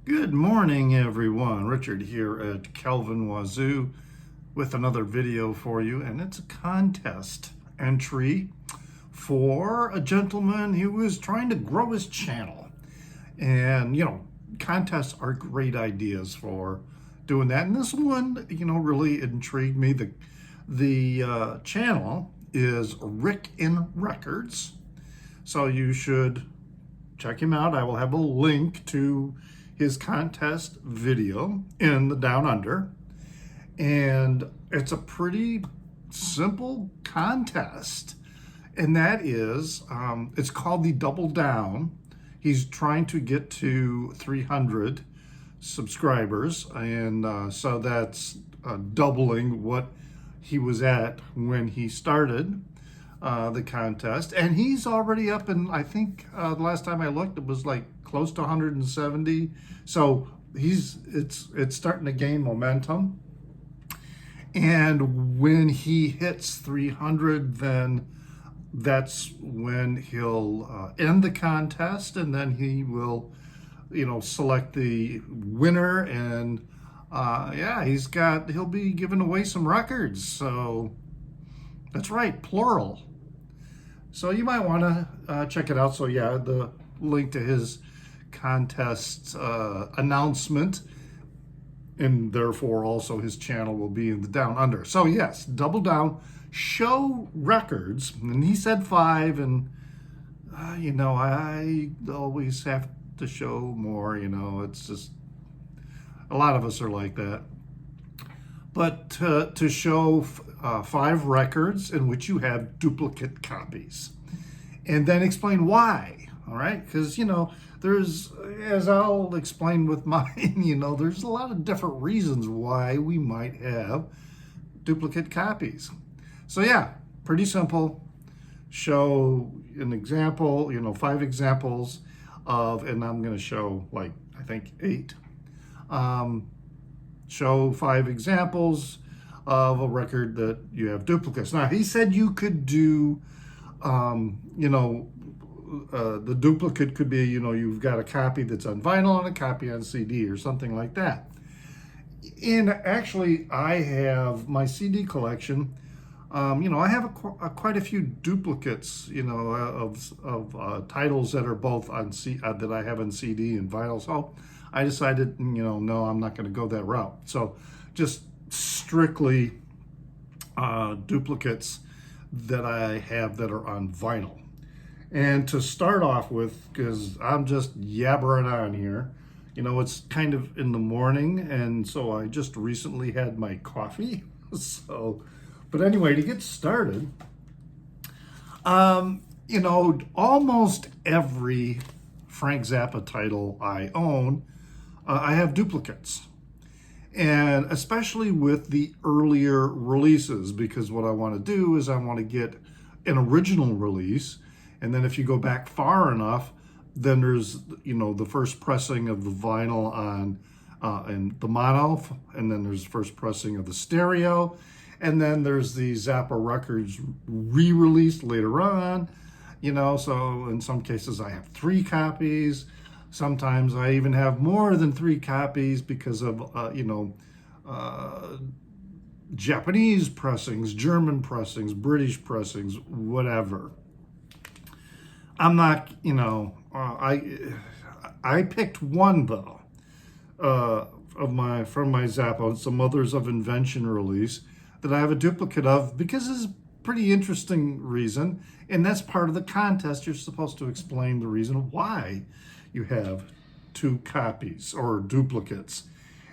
Good morning, everyone. Richard here at Calvin Wazoo with another video for you, and it's a contest entry for a gentleman who is trying to grow his channel. And, contests are great ideas for doing that. And this one, really intrigued me. The channel is Rick in Records. So you should check him out. I will have a link to his contest video in the Down Under. And it's a pretty simple contest. And that is, it's called the Double Down. He's trying to get to 300 subscribers. And so that's doubling what he was at when he started the contest. And he's already up in, I think the last time I looked, it was like close to 170. So it's starting to gain momentum. And when he hits 300, then that's when he'll end the contest, and then he will, select the winner. And he'll be giving away some records. So that's right, plural. So you might want to check it out. So yeah, the link to his contest announcement, and therefore also his channel, will be in the Down Under. So yes, Double Down, show records. And he said 5, and I always have to show more. It's just, a lot of us are like that. But to show 5 records in which you have duplicate copies, and then explain why. All right, because there's, as I'll explain with mine, there's a lot of different reasons why we might have duplicate copies. So yeah, pretty simple. Show an example, 5 examples of, and I'm going to show like, I think 8. Show 5 examples of a record that you have duplicates. Now, he said you could do, the duplicate could be, you've got a copy that's on vinyl and a copy on CD or something like that. And actually, I have my CD collection. I have quite a few duplicates, of titles that are both on that I have on CD and vinyl. So I decided, no, I'm not going to go that route. So just strictly duplicates that I have that are on vinyl. And to start off with, because I'm just yabbering on here, it's kind of in the morning, and so I just recently had my coffee. But anyway, to get started, almost every Frank Zappa title I own, I have duplicates. And especially with the earlier releases, because what I want to do is I want to get an original release. And then if you go back far enough, then there's, the first pressing of the vinyl on and the mono, and then there's the first pressing of the stereo. And then there's the Zappa records re-released later on, so in some cases I have 3 copies. Sometimes I even have more than 3 copies because of, Japanese pressings, German pressings, British pressings, whatever. I'm not, I picked one though, from my Zappa. It's a Mothers of Invention release that I have a duplicate of because it's a pretty interesting reason, and that's part of the contest. You're supposed to explain the reason why you have 2 copies or duplicates.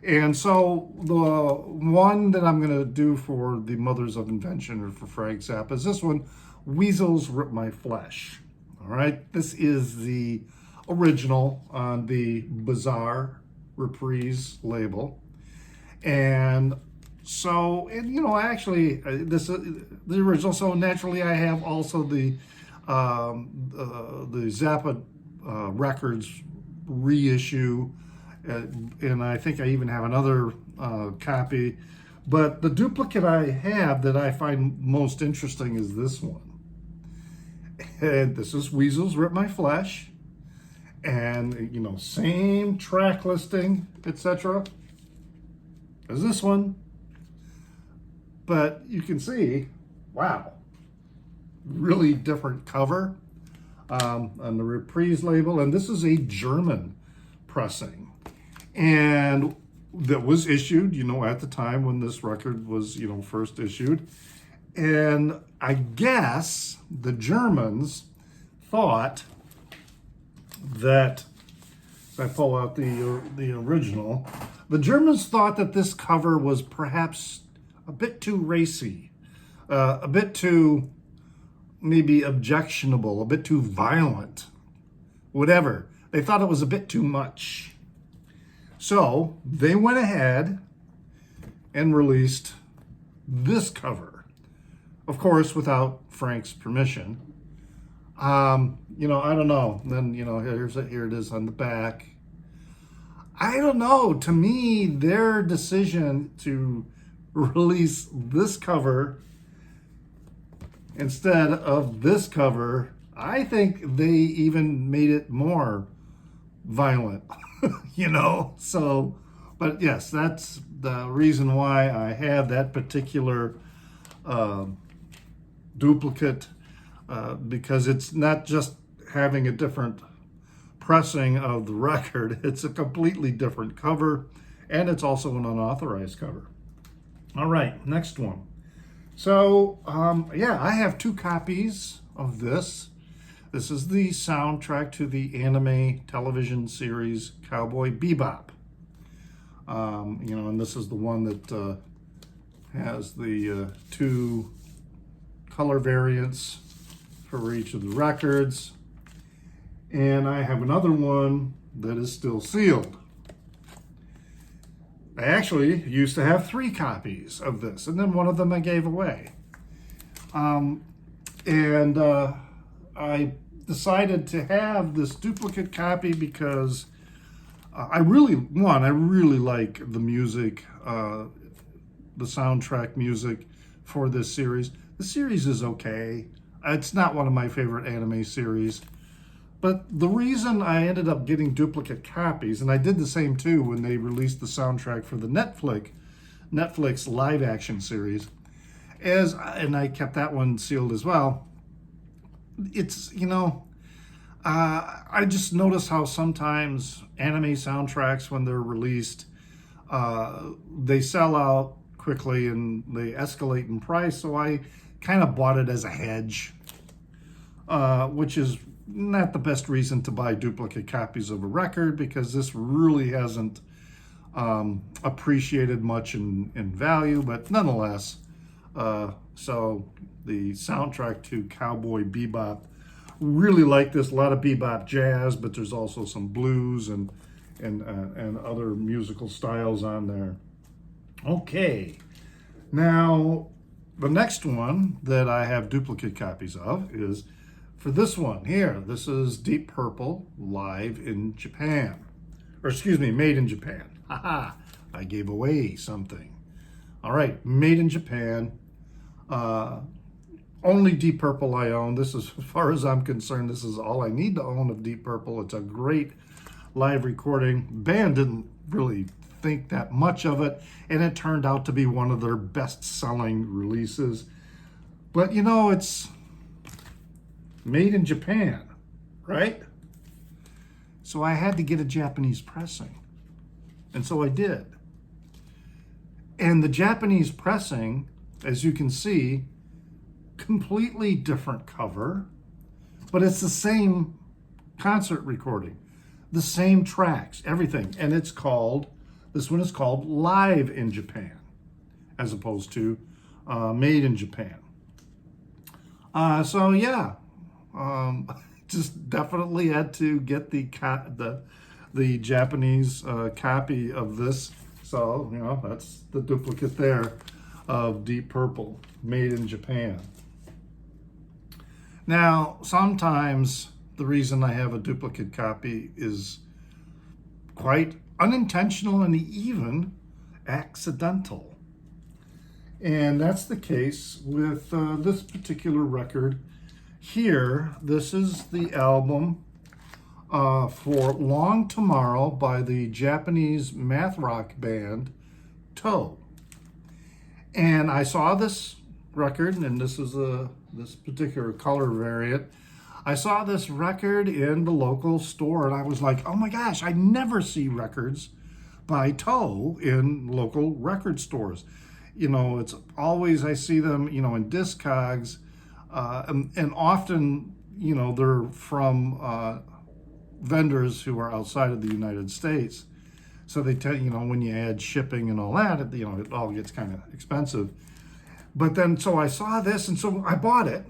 And so the one that I'm going to do for the Mothers of Invention, or for Frank Zappa, is this one, Weasels Rip My Flesh. All right, this is the original on the Bizarre Reprise label. And so, actually, this the original. So naturally, I have also the Zappa records reissue, and I think I even have another copy. But the duplicate I have that I find most interesting is this one. And this is Weasels Rip My Flesh. And, you know, same track listing, etc. as this one. But you can see, wow, really different cover on the Reprise label. And this is a German pressing. And that was issued, you know, at the time when this record was, you know, first issued. And I guess the Germans thought that, if I pull out the original, the Germans thought that this cover was perhaps a bit too racy, a bit too maybe objectionable, a bit too violent, whatever. They thought it was a bit too much. So they went ahead and released this cover, of course, without Frank's permission. You know, I don't know. Then, you know, here it is on the back. I don't know. To me, their decision to release this cover instead of this cover, I think they even made it more violent, you know? So, but yes, that's the reason why I have that particular duplicate, because it's not just having a different pressing of the record, it's a completely different cover, and it's also an unauthorized cover. All right, next one. So, yeah, I have 2 copies of this. This is the soundtrack to the anime television series Cowboy Bebop. You know, and this is the one that has the 2 color variants for each of the records. And I have another one that is still sealed. I actually used to have 3 copies of this, and then one of them I gave away. I decided to have this duplicate copy because I really like the music, the soundtrack music for this series. The series is okay. It's not one of my favorite anime series. But the reason I ended up getting duplicate copies, and I did the same too when they released the soundtrack for the Netflix live action series, and I kept that one sealed as well. It's, you know, I just notice how sometimes anime soundtracks, when they're released, they sell out quickly and they escalate in price. So I kind of bought it as a hedge, which is not the best reason to buy duplicate copies of a record, because this really hasn't appreciated much in value, but nonetheless. So the soundtrack to Cowboy Bebop, really like this. A lot of bebop jazz, but there's also some blues and other musical styles on there. Okay, now the next one that I have duplicate copies of is for this one here. This is Deep Purple live in Japan, or excuse me, made in Japan. Haha, I gave away something. All right, made in Japan. Only Deep Purple I own. This is, as far as I'm concerned, this is all I need to own of Deep Purple. It's a great live recording. Band didn't really think that much of it, and it turned out to be one of their best-selling releases. But, you know, it's made in Japan, right? So I had to get a Japanese pressing, and so I did. And the Japanese pressing, as you can see, completely different cover, but it's the same concert recording, the same tracks, everything. And it's called, this one is called Live in Japan, as opposed to Made in Japan. So yeah, just definitely had to get the Japanese copy of this. So, you know, that's the duplicate there of Deep Purple, made in Japan. Now, sometimes the reason I have a duplicate copy is quite unintentional and even accidental. And that's the case with this particular record here. This is the album for Long Tomorrow by the Japanese math rock band Toe. And I saw this record, and this is this particular color variant. I saw this record in the local store, and I was like, oh my gosh, I never see records by Toe in local record stores. You know, it's always, I see them, you know, in Discogs, and often, you know, they're from vendors who are outside of the United States. So they tell you know, when you add shipping and all that, you know, it all gets kind of expensive. But then, so I saw this, and so I bought it.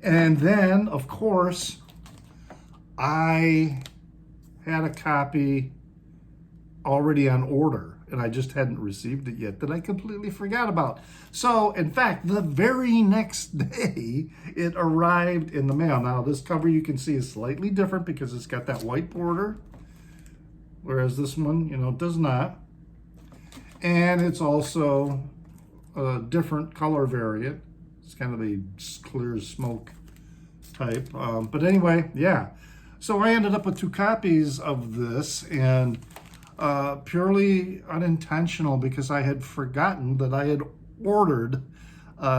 And then, of course, I had a copy already on order, and I just hadn't received it yet, that I completely forgot about. So, in fact, the very next day, it arrived in the mail. Now, this cover you can see is slightly different because it's got that white border, whereas this one, you know, does not. And it's also a different color variant. It's kind of a clear smoke type. But anyway, yeah. So I ended up with 2 copies of this, and purely unintentional because I had forgotten that I had ordered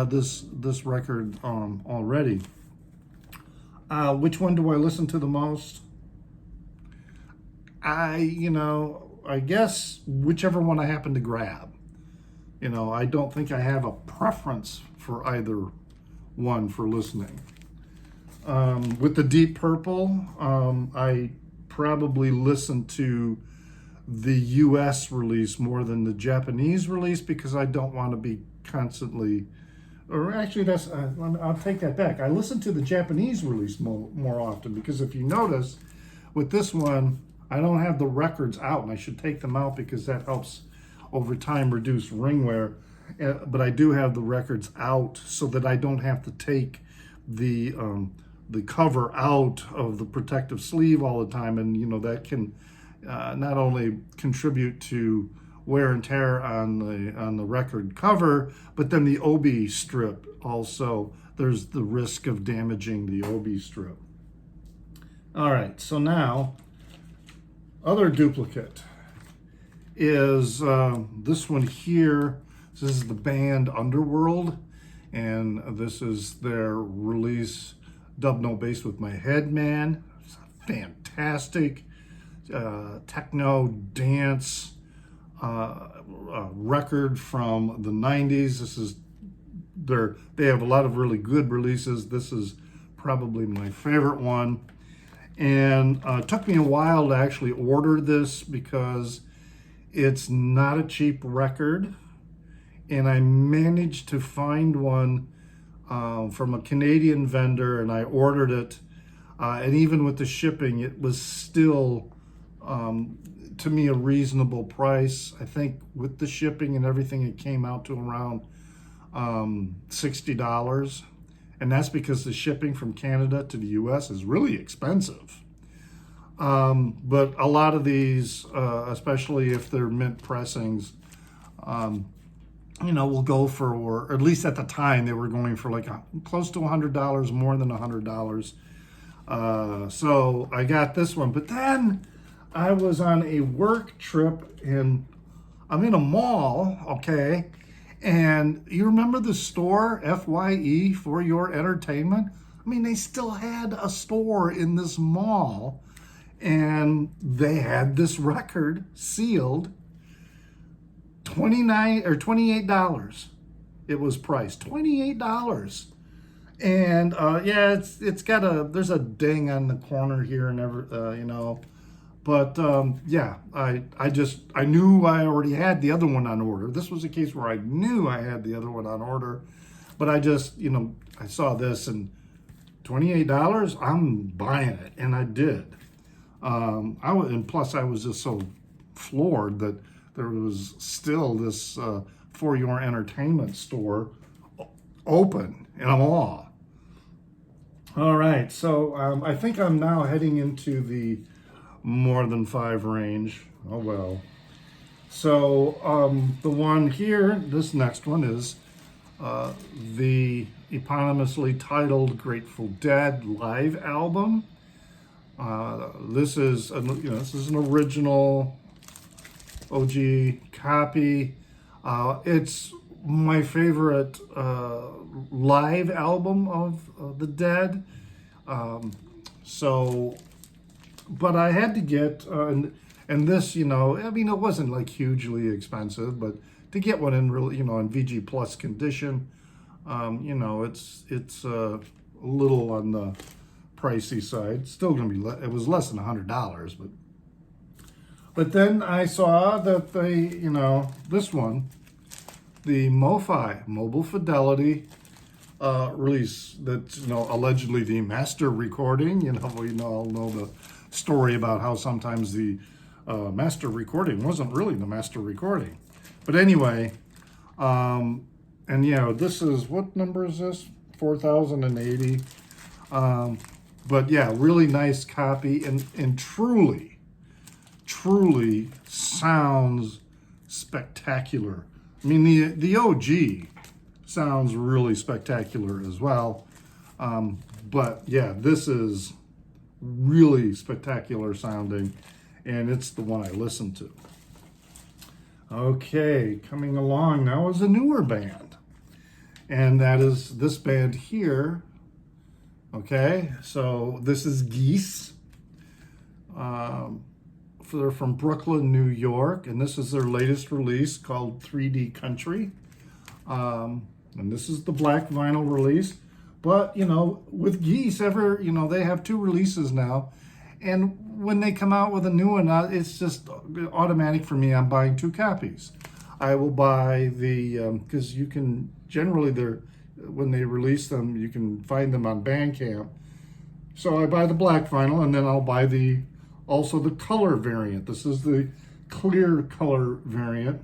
this record already. Which one do I listen to the most? I guess whichever one I happen to grab. You know, I don't think I have a preference for either one for listening. With the Deep Purple, I probably listen to the US release more than the Japanese release because I don't want to be constantly, or actually I'll take that back. I listen to the Japanese release more often because if you notice, with this one, I don't have the records out, and I should take them out because that helps over time reduce ring wear. But I do have the records out so that I don't have to take the cover out of the protective sleeve all the time, and you know that can not only contribute to wear and tear on the record cover, but then the OB strip also. There's the risk of damaging the OB strip. All right, so now. Other duplicate is this one here. This is the band Underworld, and this is their release, Dub No Bass with My Head Man. It's a fantastic techno dance record from the 90s. This is they have a lot of really good releases. This is probably my favorite one. And it took me a while to actually order this because it's not a cheap record. And I managed to find one from a Canadian vendor, and I ordered it. And even with the shipping, it was still, to me, a reasonable price. I think with the shipping and everything, it came out to around $60. And that's because the shipping from Canada to the US is really expensive. But a lot of these, especially if they're mint pressings, you know, will go for, or at least at the time, they were going for like close to $100, more than $100. So I got this one. But then I was on a work trip, and I'm in a mall, okay? And you remember the store, FYE, For Your Entertainment? I mean, they still had a store in this mall, and they had this record sealed, $29 or $28. It was priced $28, and yeah, it's got there's a ding on the corner here and you know. But yeah, I knew I already had the other one on order. This was a case where I knew I had the other one on order, but I just, you know, I saw this and $28, I'm buying it, and I did. And plus I was just so floored that there was still this For Your Entertainment store open in a mall. All right, so I think I'm now heading into the more than 5 range. Oh well. So the one here, this next one is the eponymously titled Grateful Dead live album. This is this is an original OG copy. It's my favorite live album of the Dead. But I had to get and this, I mean, it wasn't like hugely expensive, but to get one in really, in VG Plus condition, it's a little on the pricey side. Still going to be, it was less than $100, but then I saw that they, this one, the MoFi, Mobile Fidelity release, that's, allegedly the master recording. We all know the story about how sometimes the master recording wasn't really the master recording. But anyway, and this is, what number is this? 4080. But yeah, really nice copy, and truly sounds spectacular. I mean, the OG sounds really spectacular as well. But yeah, this is really spectacular sounding, and it's the one I listened to. Okay, coming along now is a newer band, and that is this band here. Okay, so this is Geese. They're from Brooklyn, New York, and this is their latest release called 3D Country. And this is the black vinyl release. But, with Geese, they have 2 releases now. And when they come out with a new one, it's just automatic for me. I'm buying 2 copies. I will buy because you can, generally, when they release them, you can find them on Bandcamp. So I buy the black vinyl, and then I'll buy also the color variant. This is the clear color variant.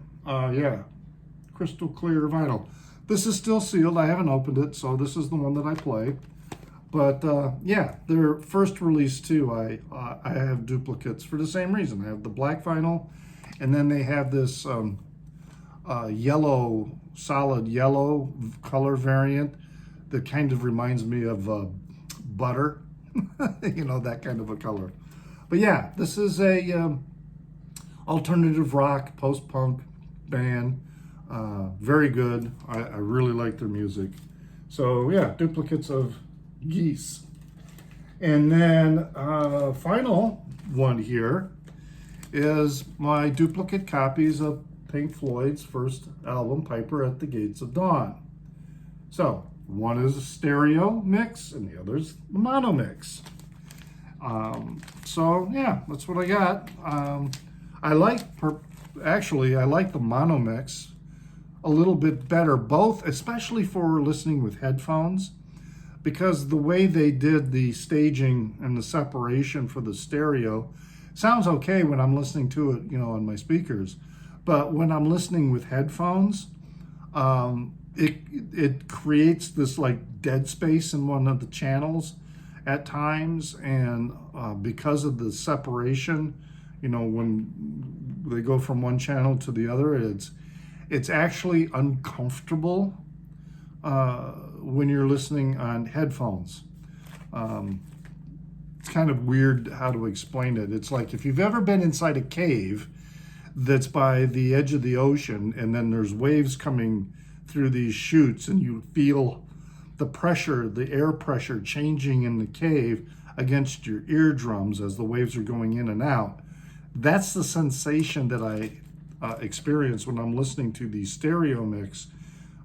Crystal clear vinyl. This is still sealed. I haven't opened it, so this is the one that I play. But their first release too, I have duplicates for the same reason. I have the black vinyl, and then they have this yellow, solid yellow color variant that kind of reminds me of butter, that kind of a color. But yeah, this is a alternative rock, post-punk band. Very good. I really like their music. So yeah, duplicates of Geese. And then final one here is my duplicate copies of Pink Floyd's first album, Piper at the Gates of Dawn. So one is a stereo mix and the other's the mono mix. So yeah, that's what I got. I like the mono mix a little bit better, both, especially for listening with headphones, because the way they did the staging and the separation for the stereo sounds okay when I'm listening to it, on my speakers. But when I'm listening with headphones, it creates this like dead space in one of the channels at times, and because of the separation, when they go from one channel to the other, it's actually uncomfortable when you're listening on headphones. It's kind of weird how to explain it. It's like if you've ever been inside a cave that's by the edge of the ocean, and then there's waves coming through these chutes, and you feel the pressure, the air pressure changing in the cave against your eardrums as the waves are going in and out. That's the sensation that I experience when I'm listening to the stereo mix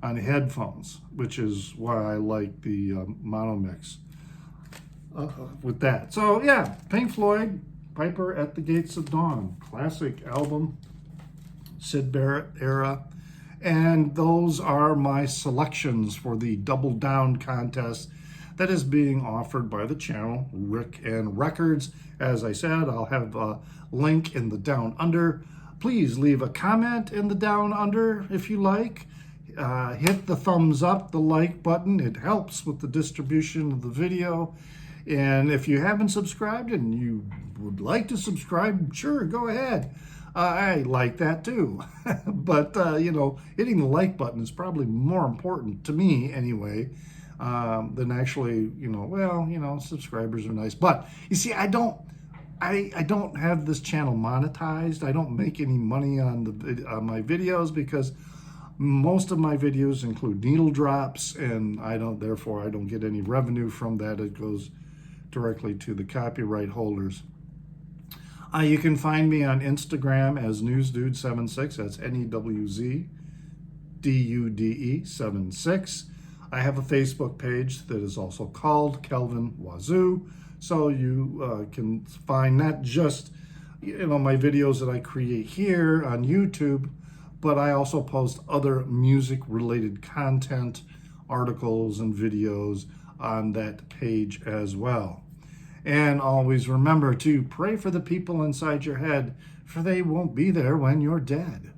on headphones, which is why I like the mono mix with that. So yeah, Pink Floyd, Piper at the Gates of Dawn, classic album, Syd Barrett era. And those are my selections for the Double Down contest that is being offered by the channel Rick and Records. As I said, I'll have a link in the down under. Please leave a comment in the down under if you like. Hit the thumbs up, the like button. It helps with the distribution of the video. And if you haven't subscribed and you would like to subscribe, sure, go ahead. I like that too. But, hitting the like button is probably more important to me anyway. than actually, subscribers are nice. But you see, I don't have this channel monetized. I don't make any money on my videos because most of my videos include needle drops, and therefore I don't get any revenue from that. It goes directly to the copyright holders. You can find me on Instagram as NewsDude76. That's NEWZDUDE76. I have a Facebook page that is also called Kelvin Wazoo. So you can find not just my videos that I create here on YouTube, but I also post other music-related content, articles, and videos on that page as well. And always remember to pray for the people inside your head, for they won't be there when you're dead.